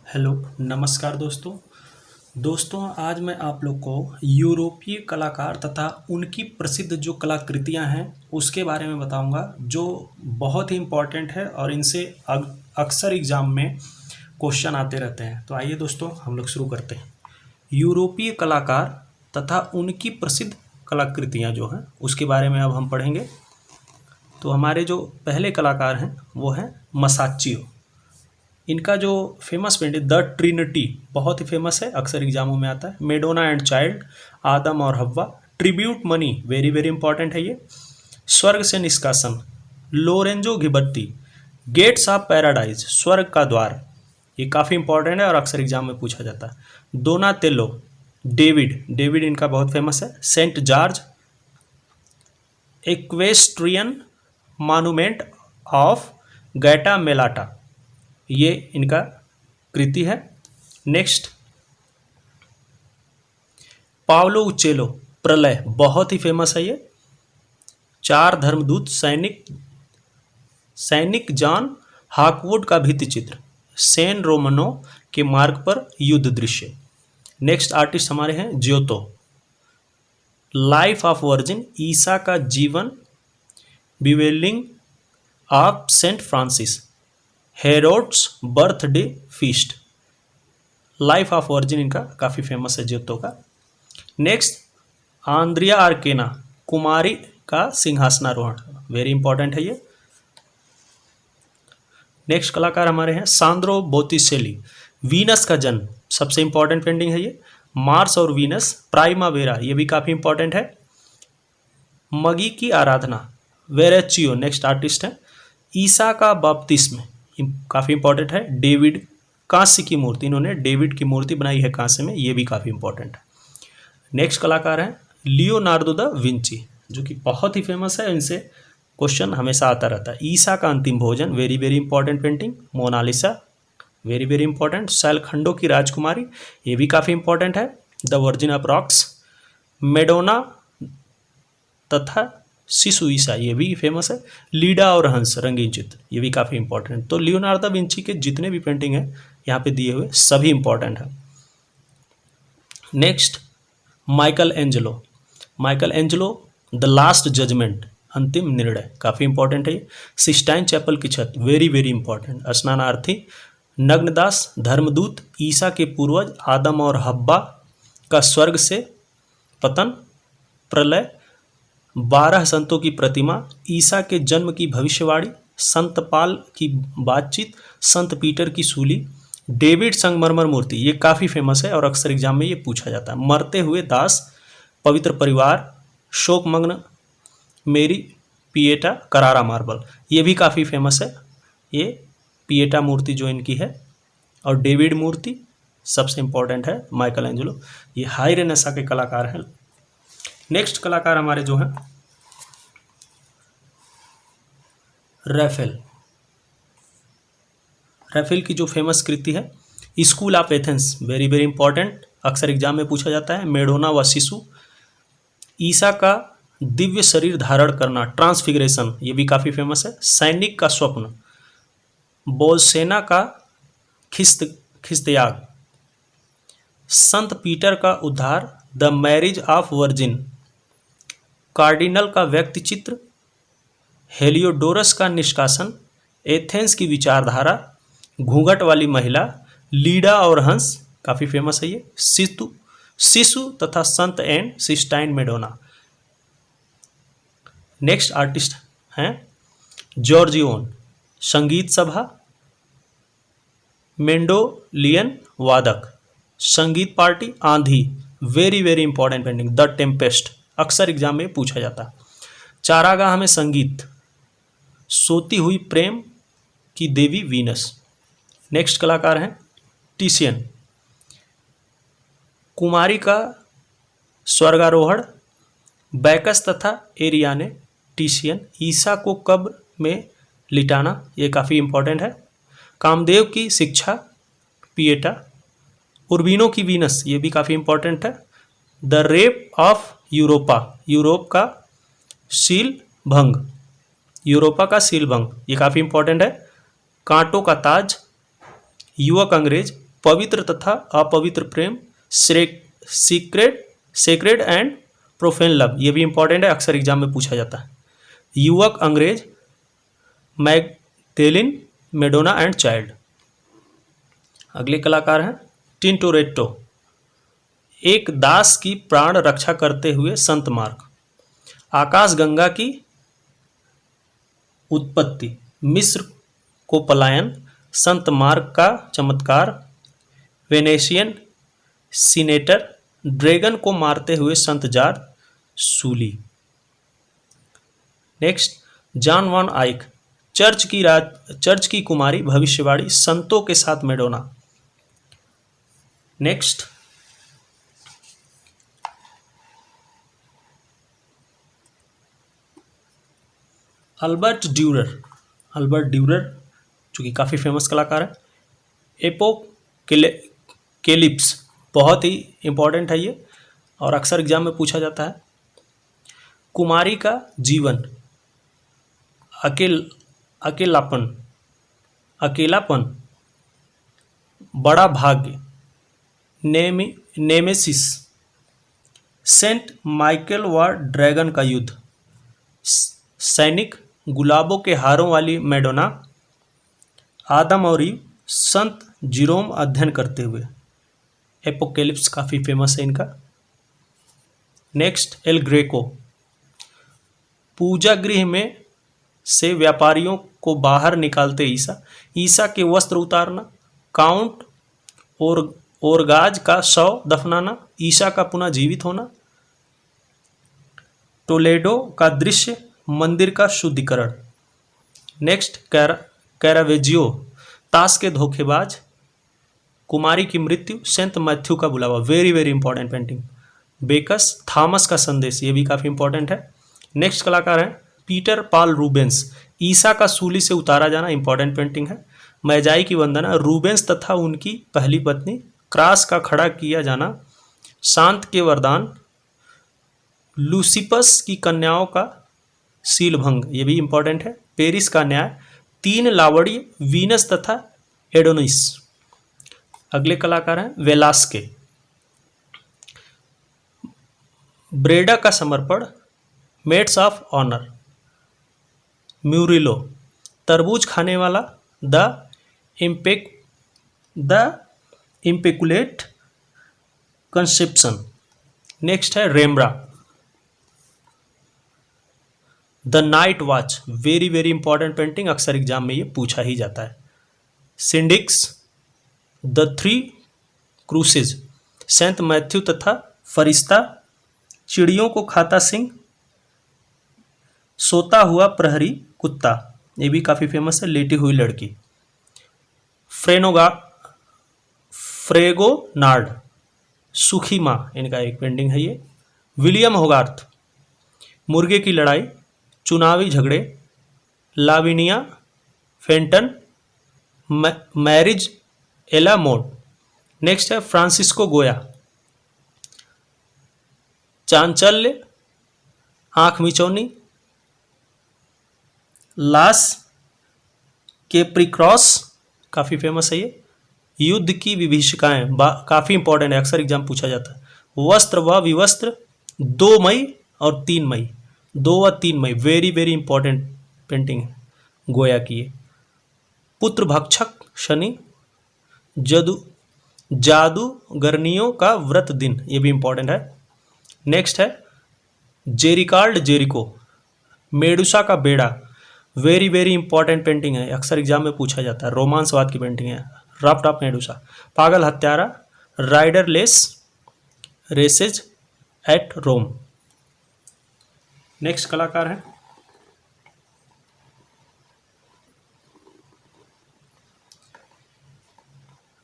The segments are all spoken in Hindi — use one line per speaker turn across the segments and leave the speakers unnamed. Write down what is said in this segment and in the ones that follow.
हेलो, नमस्कार दोस्तों। आज मैं आप लोग को यूरोपीय कलाकार तथा उनकी प्रसिद्ध जो कलाकृतियां हैं उसके बारे में बताऊंगा, जो बहुत ही इम्पोर्टेंट है और इनसे अक्सर एग्जाम में क्वेश्चन आते रहते हैं। तो आइए दोस्तों, हम लोग शुरू करते हैं। यूरोपीय कलाकार तथा उनकी प्रसिद्ध कलाकृतियां जो हैं उसके बारे में अब हम पढ़ेंगे। तो हमारे जो पहले कलाकार हैं वो हैं मसाचियो। इनका जो फेमस पेंटिंग द ट्रिनिटी बहुत ही फेमस है, अक्सर एग्जामों में आता है। मेडोना एंड चाइल्ड, आदम और हव्वा, tribute money very very important है ये। स्वर्ग से निष्कासन, लोरेंजो घिबत्ती, गेट्स ऑफ पैराडाइज, स्वर्ग का द्वार, ये काफ़ी इंपॉर्टेंट है और अक्सर एग्जाम में पूछा जाता है। डोनातेलो, डेविड डेविड इनका बहुत फेमस है। सेंट जॉर्ज, एक्वेस्ट्रियन मॉन्यूमेंट ऑफ गैटा मेलाटा, ये इनका कृति है। नेक्स्ट, पावलो उचेलो, प्रलय बहुत ही फेमस है ये। चार धर्मदूत, सैनिक जॉन हाकवुड का भित्ति चित्र, सेन रोमनो के मार्ग पर युद्ध दृश्य। नेक्स्ट आर्टिस्ट हमारे हैं जियोतो, लाइफ ऑफ वर्जिन, ईसा का जीवन, bewailing of Saint Francis, Herod's birthday feast, life of virgin इनका काफ़ी फेमस है जियोतो का। नेक्स्ट, आंद्रिया आर्केना, कुमारी का सिंहासनारोहण, वेरी इंपॉर्टेंट है ये। नेक्स्ट कलाकार हमारे हैं सांद्रो बोत्तिचेली, वीनस का जन्म, सबसे इंपॉर्टेंट पेंटिंग है ये। मार्स और वीनस, प्राइमावेरा, ये भी काफ़ी इंपॉर्टेंट है। मगी की आराधना, वेरेचियो नेक्स्ट आर्टिस्ट है। ईसा का बपतिस्म, काफ़ी इंपॉर्टेंट है। डेविड, कांस्य की मूर्ति, इन्होंने डेविड की मूर्ति बनाई है कांस्य में, ये भी काफ़ी इंपॉर्टेंट है। नेक्स्ट कलाकार हैं लियोनार्डो दा विंची, जो कि बहुत ही फेमस है, इनसे क्वेश्चन हमेशा आता रहता है। ईसा का अंतिम भोजन, very very important painting. Mona Lisa, very very important. सैलखंडो की राजकुमारी, ये भी काफ़ी इंपॉर्टेंट है। The virgin of rocks, Madonna तथा शिशु ईसा, ये भी फेमस है। लीडा और हंस, रंगीन चित्र, ये भी काफ़ी इंपॉर्टेंट। तो लियोनार्डो दा विंची के जितने भी पेंटिंग हैं यहाँ पे दिए हुए सभी इंपॉर्टेंट हैं। Next, Michelangelo the last judgement, अंतिम निर्णय, काफ़ी इंपॉर्टेंट है ये। सिस्टाइन चैपल की छत, वेरी वेरी इंपॉर्टेंट। स्नानार्थी, नग्नदास, धर्मदूत, ईसा के पूर्वज, आदम और हब्बा का स्वर्ग से पतन, प्रलय, 12 संतों की प्रतिमा, ईसा के जन्म की भविष्यवाणी, संत पाल की बातचीत, संत पीटर की सूली, डेविड संगमरमर मूर्ति, ये काफ़ी फेमस है और अक्सर एग्जाम में ये पूछा जाता है। मरते हुए दास, पवित्र परिवार, शोकमग्न मेरी, पिएटा, करारा मार्बल, ये भी काफ़ी फेमस है। ये पिएटा मूर्ति जो इनकी है, और डेविड मूर्ति सबसे इंपॉर्टेंट है। माइकल एंजेलो, ये हाई रेनेसा के कलाकार हैं। नेक्स्ट कलाकार हमारे जो हैं रैफेल की जो फेमस कृति है school of Athens, very very important, अक्सर एग्जाम में पूछा जाता है। मेडोना व शिशु, ईसा का दिव्य शरीर धारण करना, ट्रांसफिगरेशन, ये भी काफ़ी फेमस है। सैनिक का स्वप्न, बोलसेना का खिस्तयाग, संत पीटर का उद्धार, the marriage of virgin, cardinal का व्यक्ति चित्र, हेलियोडोरस का निष्कासन, एथेंस की विचारधारा, घूंघट वाली महिला, लीडा और हंस, काफ़ी फेमस है ये। शिशु तथा संत and cysteine Madonna. Next artist हैं जॉर्जियोन, संगीत सभा, मेंडोलियन वादक, संगीत पार्टी, आंधी, very very important painting. The Tempest, अक्सर एग्जाम में पूछा जाता है। चारागाह में संगीत, सोती हुई प्रेम की देवी वीनस। नेक्स्ट कलाकार हैं टिशियन, कुमारी का स्वर्गारोहण, बैकस तथा एरियाने, टिशियन, ईसा को कब्र में लिटाना, ये काफ़ी इंपॉर्टेंट है। कामदेव की शिक्षा, पिएटा, उर्बिनो की वीनस, ये भी काफ़ी इंपॉर्टेंट है। The rape of Europa, Europe का सील भंग, यूरोपा का सील भंग, ये काफ़ी इंपॉर्टेंट है। कांटों का ताज, युवक अंग्रेज, पवित्र तथा अपवित्र प्रेम, secret sacred and profane love, ये भी इंपॉर्टेंट है, अक्सर एग्जाम में पूछा जाता है। युवक अंग्रेज, मैगडेलिन, मेडोना एंड चाइल्ड। अगले कलाकार हैं टिंटोरेट्टो, एक दास की प्राण रक्षा करते हुए संत मार्ग। आकाशगंगा की उत्पत्ति, मिस्र को पलायन, संत मार्ग का चमत्कार, वेनेशियन सीनेटर, ड्रैगन को मारते हुए संत जॉर्ज सूली। नेक्स्ट, जॉन वॉन आइक, चर्च की कुमारी, भविष्यवाणी, संतों के साथ मेडोना। नेक्स्ट, अल्बर्ट ड्यूरर जो कि काफ़ी फेमस कलाकार है। एपोकेलिप्स, बहुत ही इंपॉर्टेंट है ये और अक्सर एग्जाम में पूछा जाता है। कुमारी का जीवन, अकेलापन, बड़ा भाग्य, नेमेसिस, सेंट माइकल व ड्रैगन का युद्ध, सैनिक, गुलाबों के हारों वाली मेडोना, आदम और ईव, संत जीरोम अध्ययन करते हुए। एपोकेलिप्स काफ़ी फेमस है इनका। नेक्स्ट, एल ग्रेको, पूजा गृह में से व्यापारियों को बाहर निकालते ईसा के वस्त्र उतारना, काउंट ओरगाज का शव दफनाना, ईसा का पुनः जीवित होना, टोलेडो का दृश्य, मंदिर का शुद्धिकरण। नेक्स्ट, कैरावेजियो, ताश के धोखेबाज, कुमारी की मृत्यु, सेंट मैथ्यू का बुलावा, very very important painting. Bacchus, Thomas का संदेश, ये भी काफ़ी इंपॉर्टेंट है। नेक्स्ट कलाकार हैं पीटर पाल रूबेंस, ईसा का सूली से उतारा जाना, इंपॉर्टेंट पेंटिंग है। मैजाई की वंदना, रूबेंस तथा उनकी पहली पत्नी, क्रॉस का खड़ा किया जाना, शांत के वरदान, लूसिपस की कन्याओं का सीलभंग, ये भी इंपॉर्टेंट है। पेरिस का न्याय, तीन लावड़ी, वीनस तथा एडोनिस। अगले कलाकार हैं वेलास्के, ब्रेडा का समर्पण, मेट्स ऑफ ऑनर, म्यूरिलो, तरबूज खाने वाला, द इम्पेकुलेट कंसेप्शन। नेक्स्ट है Rembrandt, the night watch, very very important painting, अक्सर एग्जाम में ये पूछा ही जाता है। सिंडिक्स, द थ्री क्रूसेज, सेंट मैथ्यू तथा फरिश्ता, चिड़ियों को खाता सिंह, सोता हुआ प्रहरी कुत्ता, ये भी काफ़ी फेमस है, लेटी हुई लड़की। फ्रेगोनार्ड, सुखी माँ, इनका एक पेंटिंग है ये। विलियम होगार्थ, मुर्गे की लड़ाई, चुनावी झगड़े, लाविनिया फेंटन, मैरिज एला मोड। नेक्स्ट है फ्रांसिस्को गोया, चांचल्य, आंख मिचौनी, लास केप्रिक्रॉस, काफ़ी फेमस है ये। युद्ध की विभीषिकाएं, काफ़ी इंपॉर्टेंट है, अक्सर एग्जाम पूछा जाता है। वस्त्र व विवस्त्र, 2 मई और 3 मई, 2 व 3 मई, वेरी वेरी इंपॉर्टेंट पेंटिंग है गोया की ये। पुत्र भक्षक शनि, जादूगरनियों का व्रत दिन, ये भी इंपॉर्टेंट है। नेक्स्ट है जेरिको, मेडुसा का बेड़ा, वेरी वेरी इंपॉर्टेंट पेंटिंग है, अक्सर एग्जाम में पूछा जाता है, रोमांसवाद की पेंटिंग है। राफ्ट ऑफ मेडुसा, पागल हत्यारा, राइडरलेस रेसेज एट रोम। नेक्स्ट कलाकार हैं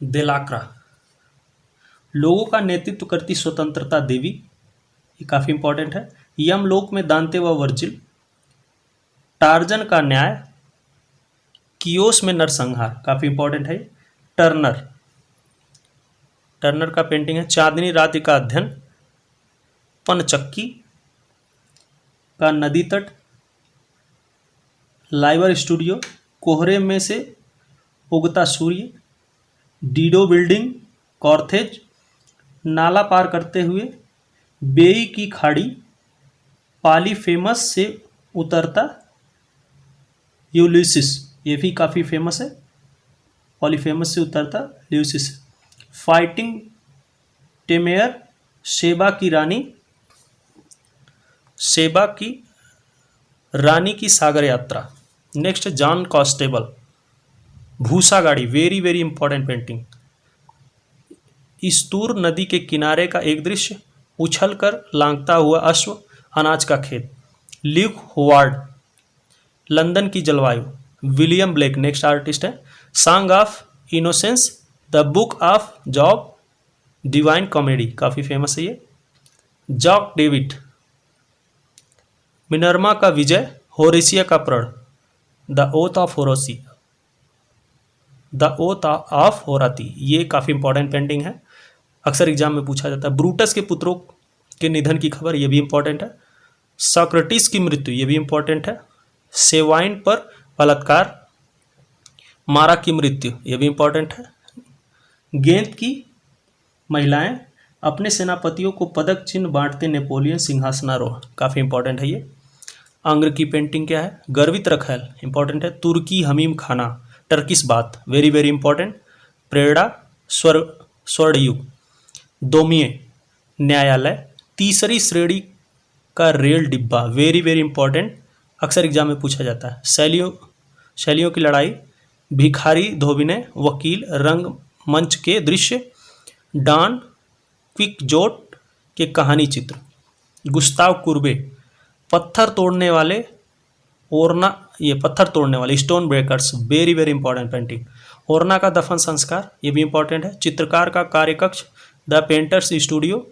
देलाक्रा, लोगों का नेतृत्व करती स्वतंत्रता देवी, ये काफ़ी इंपॉर्टेंट है। यमलोक में दांते व वर्जिल, टार्जन का न्याय, कियोस में नरसंहार, काफ़ी इंपॉर्टेंट है। टर्नर का पेंटिंग है। चांदनी रात का अध्ययन, पनचक्की का नदी तट, लाइवर स्टूडियो, कोहरे में से उगता सूर्य, डीडो बिल्डिंग, कॉर्थेज, नाला पार करते हुए, बेई की खाड़ी, पॉलीफेमस से उतरता यूलिसिस, ये भी काफ़ी फेमस है, पॉलीफेमस से उतरता यूलिसिस, फाइटिंग टेमेयर, शेबा की रानी, शेबा की रानी की सागर यात्रा। नेक्स्ट जॉन कॉन्स्टेबल, भूसा गाड़ी, वेरी वेरी इंपॉर्टेंट पेंटिंग। इस्तूर नदी के किनारे का एक दृश्य, उछलकर लांघता हुआ अश्व, अनाज का खेत। ल्यूक होवार्ड, लंदन की जलवायु। विलियम ब्लेक नेक्स्ट आर्टिस्ट है। Song of innocence, the book of job, divine comedy, काफ़ी फेमस है ये। जॉक डेविड, मिनर्मा का विजय, होरेसिया का प्रण, the oath of Horatia, the oath of Horatii, ये काफ़ी इंपॉर्टेंट पेंटिंग है, अक्सर एग्जाम में पूछा जाता है। ब्रूटस के पुत्रों के निधन की खबर, ये भी इंपॉर्टेंट है। सॉक्रेटिस की मृत्यु, ये भी इंपॉर्टेंट है। सेवाइन पर बलात्कार, मारा की मृत्यु, ये भी इंपॉर्टेंट है। गेंद की महिलाएं, अपने सेनापतियों को पदक चिन्ह बांटते नेपोलियन सिंहासनारोह, काफ़ी इंपॉर्टेंट है ये। आंग्र की पेंटिंग क्या है, गर्वित रखैल, इंपॉर्टेंट है। तुर्की हमीम खाना, टर्किश बात, वेरी वेरी इंपॉर्टेंट। प्रेरणा स्वर्णयुग, दोमिये न्यायालय, तीसरी श्रेणी का रेल डिब्बा, वेरी वेरी इंपॉर्टेंट, अक्सर एग्जाम में पूछा जाता है। शैलियों की लड़ाई, भिखारी धोबिने, वकील, रंगमंच के दृश्य, डॉन क्विक्जोट के कहानी चित्र। गुस्ताव कुर्बे, पत्थर तोड़ने वाले, ओरना, ये पत्थर तोड़ने वाले, stone breakers, very very important painting. Ornans का दफन संस्कार, ये भी इंपॉर्टेंट है। चित्रकार का कार्यकक्ष, द पेंटर्स स्टूडियो,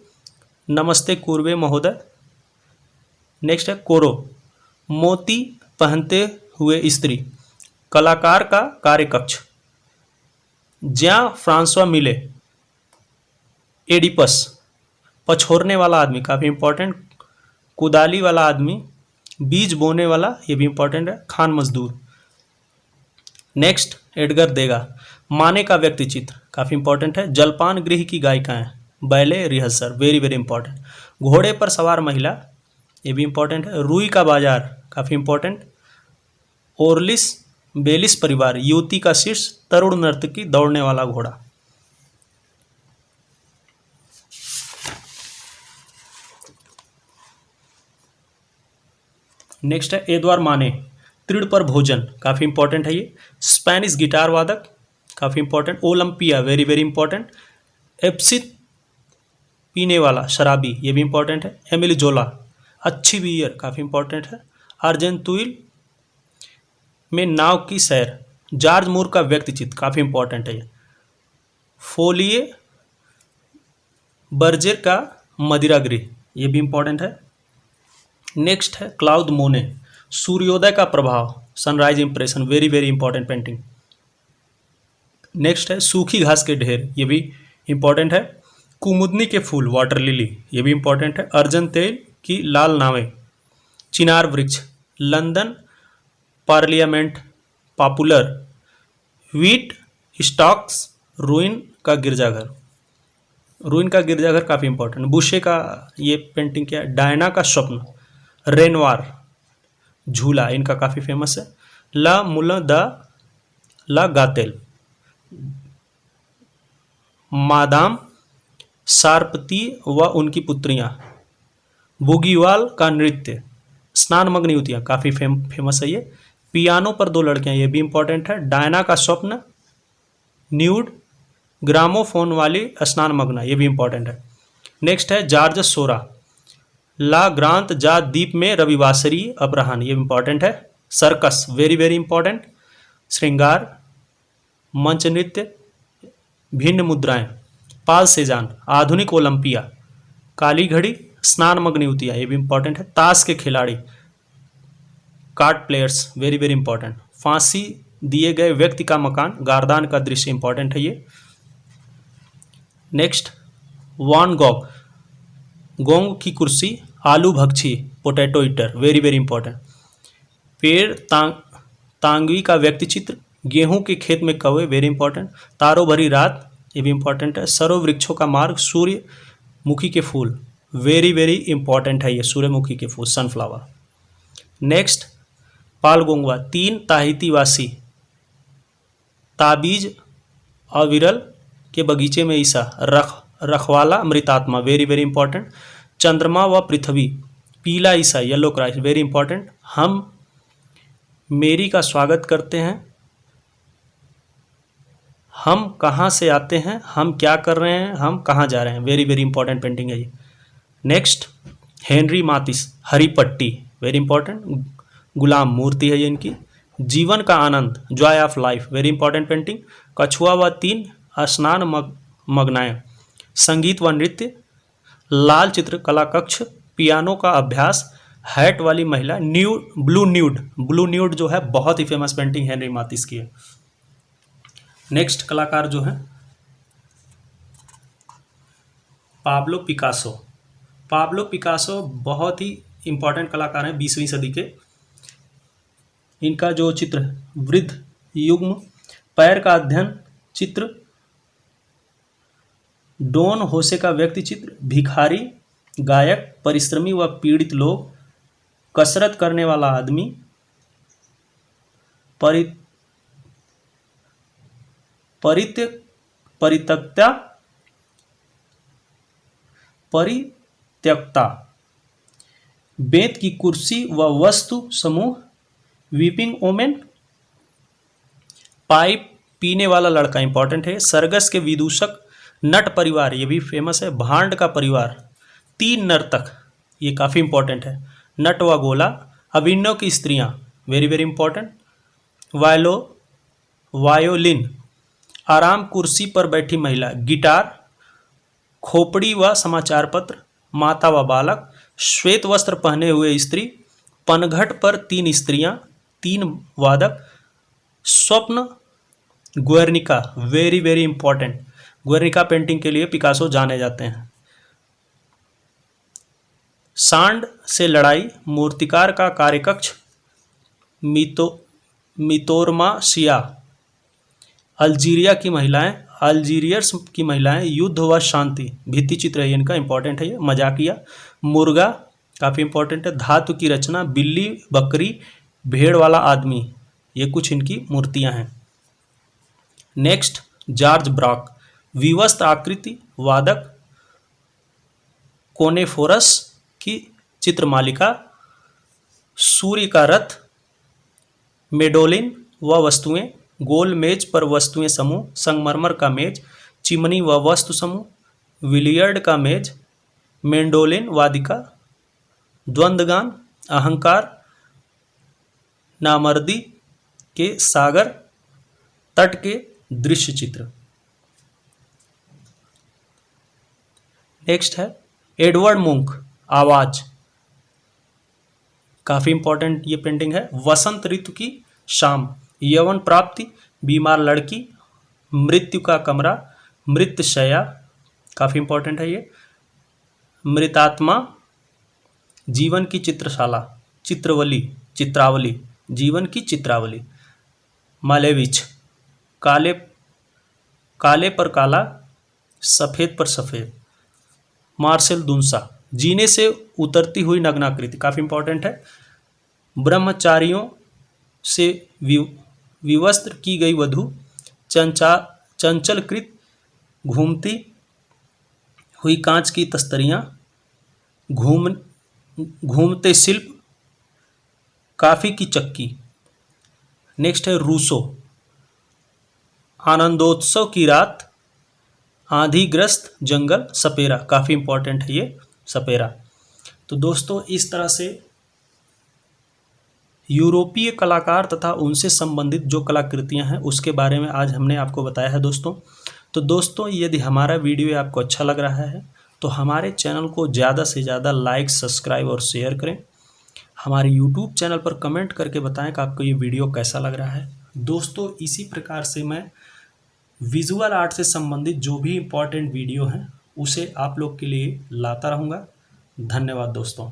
नमस्ते कुर्बे महोदय। नेक्स्ट है कोरो, मोती पहनते हुए स्त्री, कलाकार का कार्यकक्ष। ज्या फ्रांसवा मिले, एडिपस, पछोरने वाला आदमी, काफ़ी इंपॉर्टेंट। कुदाली वाला आदमी, बीज बोने वाला, ये भी इंपॉर्टेंट है। खान मजदूर। नेक्स्ट एडगर देगा, माने का व्यक्ति चित्र, काफ़ी इंपॉर्टेंट है। जलपान गृह की गायिकाएं, ballet rehearsal, very very important. घोड़े पर सवार महिला, ये भी इंपॉर्टेंट है। रुई का बाजार, काफ़ी इंपॉर्टेंट। ओरलिस बेलिस परिवार, युवती का शीर्ष, तरुण नर्तकी, दौड़ने वाला घोड़ा। नेक्स्ट है एदवार माने, तृण पर भोजन, काफ़ी इंपॉर्टेंट है ये। स्पेनिश गिटार वादक, काफ़ी important. Olympia, very very important. Absinthe पीने वाला, शराबी, ये भी इंपॉर्टेंट है। एमिली जोला, अच्छी बियर, काफ़ी इंपॉर्टेंट है। अर्जेंतुइल में नाव की सैर, जॉर्ज मूर का व्यक्ति चित्र, काफ़ी इंपॉर्टेंट है ये। फोलिए बर्जर का मदिरा गृह, ये भी इंपॉर्टेंट है। नेक्स्ट है क्लाउड मोने, सूर्योदय का प्रभाव, sunrise impression, very very important painting. Next है सूखी घास के ढेर, ये भी इंपॉर्टेंट है। कुमुदनी के फूल, वाटर लिली, ये भी इंपॉर्टेंट है। अर्जन तेल की लाल नावें, चिनार वृक्ष, London parliament, popular, wheat stocks, ruin का गिरजाघर, रुइन का गिरजाघर काफ़ी इंपॉर्टेंट। बुशे का ये पेंटिंग क्या है, डायना का स्वप्न, रेनवार, झूला, इनका काफ़ी फेमस है। ला मुल द ला गातेल, मादाम सारपती व उनकी पुत्रियां, बुगीवाल का नृत्य, स्नान मग्न युवतियाँ, काफ़ी फेमस है ये। पियानो पर दो लड़कियां, ये भी इंपॉर्टेंट है। डायना का स्वप्न, न्यूड, ग्रामोफोन वाली स्नान मग्न, ये भी इंपॉर्टेंट है। नेक्स्ट है जॉर्ज सोरा, ला ग्रांत जा द्वीप में रविवासरी अपराहन, ये इंपॉर्टेंट है। Circus, very very important. श्रृंगार, मंच नृत्य, भिन्न मुद्राएं, पाल सेजान, आधुनिक ओलंपिया, काली घड़ी, स्नान मग्न युवतियाँ, ये भी इंपॉर्टेंट है। ताश के खिलाड़ी, card players, very very important. फांसी दिए गए व्यक्ति का मकान, गार्दान का दृश्य, इंपॉर्टेंट है ये। नेक्स्ट वान गॉग, गोंग की कुर्सी, आलू भक्षी, potato eater, very very important. पेड़ तांगवी का व्यक्ति चित्र, गेहूं के खेत में कौवे, वेरी इंपॉर्टेंट। तारों भरी रात, ये भी इंपॉर्टेंट है। सरो वृक्षों का मार्ग, सूर्यमुखी के फूल, वेरी वेरी इंपॉर्टेंट है ये सूर्यमुखी के फूल, सनफ्लावर। नेक्स्ट, पालगोंगवा, 3 ताहितीवासी, ताबीज अविरल के बगीचे में ईसा, रखवाला अमृतात्मा, वेरी वेरी इंपॉर्टेंट। चंद्रमा व पृथ्वी, पीला ईसा, येलो क्राइस्ट, वेरी इंपॉर्टेंट। हम मेरी का स्वागत करते हैं, हम कहाँ से आते हैं, हम क्या कर रहे हैं, हम कहाँ जा रहे हैं, वेरी वेरी इंपॉर्टेंट पेंटिंग है ये। नेक्स्ट, हेनरी मातिस, हरी पट्टी, वेरी इंपॉर्टेंट। गुलाम मूर्ति है ये इनकी। जीवन का आनंद, joy of life, very important painting. कछुआ व 3 स्नान मग्नाएं, संगीत व नृत्य। लाल चित्र कला कक्ष, पियानो का अभ्यास। हैट वाली महिला, ब्लू न्यूड जो है बहुत ही फेमस पेंटिंग हेनरी मातिस की है। नेक्स्ट कलाकार जो है पाब्लो पिकासो। पाब्लो पिकासो बहुत ही इंपॉर्टेंट कलाकार हैं 20वीं सदी के। इनका जो चित्र, वृद्ध युग्म, पैर का अध्ययन चित्र, डॉन होसे का व्यक्ति चित्र, भिखारी, गायक, परिश्रमी व पीड़ित लोग, कसरत करने वाला आदमी, परित्यक्ता, बेंत की कुर्सी व वस्तु समूह, वीपिंग ओमेन, पाइप पीने वाला लड़का, इंपॉर्टेंट है। सरगस के विदूषक, नट परिवार, ये भी फेमस है। भांड का परिवार, 3 नर्तक, ये काफ़ी इंपॉर्टेंट है। नट व गोला, अभिनव की स्त्रियां, वेरी वेरी इंपॉर्टेंट। वायोलिन, आराम कुर्सी पर बैठी महिला, गिटार, खोपड़ी व समाचार पत्र, माता व बालक, श्वेत वस्त्र पहने हुए स्त्री, पनघट पर 3 स्त्रियां, 3 वादक, स्वप्न, Guernica, very very important. Guernica painting के लिए पिकासो जाने जाते हैं। सांड से लड़ाई, मूर्तिकार का कार्यकक्ष, मितोरमाशिया, अल्जीरिया की महिलाएं, अल्जीरियर्स की महिलाएं, युद्ध व शांति, भित्ति चित्र है इनका, इंपॉर्टेंट है ये। मजाकिया, मुर्गा, काफ़ी इंपॉर्टेंट है। धातु की रचना, बिल्ली, बकरी, भेड़ वाला आदमी, ये कुछ इनकी मूर्तियां हैं। नेक्स्ट, जॉर्ज ब्रॉक, विवस्त आकृति, वादक, कोनेफोरस की चित्रमालिका, सूर्य का रथ, मेडोलिन व वस्तुएं, गोल मेज पर वस्तुएं समूह, संगमरमर का मेज, चिमनी व वस्तु समूह, विलियर्ड का मेज, मेंडोलिन वादिका, द्वंद्वगान, अहंकार, नामर्दी के सागर तट के दृश्य चित्र। नेक्स्ट है एडवर्ड मुंक, आवाज, काफी इंपॉर्टेंट ये पेंटिंग है। वसंत ऋतु की शाम, यौवन प्राप्ति, बीमार लड़की, मृत्यु का कमरा, मृतशया, काफी इंपॉर्टेंट है ये। मृतात्मा, जीवन की चित्रशाला, चित्रावली, जीवन की चित्रावली। मालेविच, काले पर काला, सफेद पर सफेद। मार्सेल दुन्सा, जीने से उतरती हुई नग्नाकृति, काफी इंपॉर्टेंट है। ब्रह्मचारियों से विवस्त्र की गई वधू, चंचलकृत, घूमती हुई कांच की तस्तरियां, घूमते शिल्प, काफी की चक्की। नेक्स्ट है रूसो, आनंदोत्सव की रात, आंधीग्रस्त जंगल, सपेरा, काफी इंपॉर्टेंट है ये सपेरा। तो दोस्तों इस तरह से यूरोपीय कलाकार तथा उनसे संबंधित जो कलाकृतियां हैं उसके बारे में आज हमने आपको बताया है दोस्तों। तो दोस्तों यदि हमारा वीडियो आपको अच्छा लग रहा है तो हमारे चैनल को ज़्यादा से ज़्यादा लाइक, सब्सक्राइब और शेयर करें। हमारे यूट्यूब चैनल पर कमेंट करके बताएं कि आपको ये वीडियो कैसा लग रहा है। दोस्तों इसी प्रकार से मैं विजुअल आर्ट से संबंधित जो भी इम्पोर्टेंट वीडियो हैं उसे आप लोग के लिए लाता रहूँगा। धन्यवाद दोस्तों।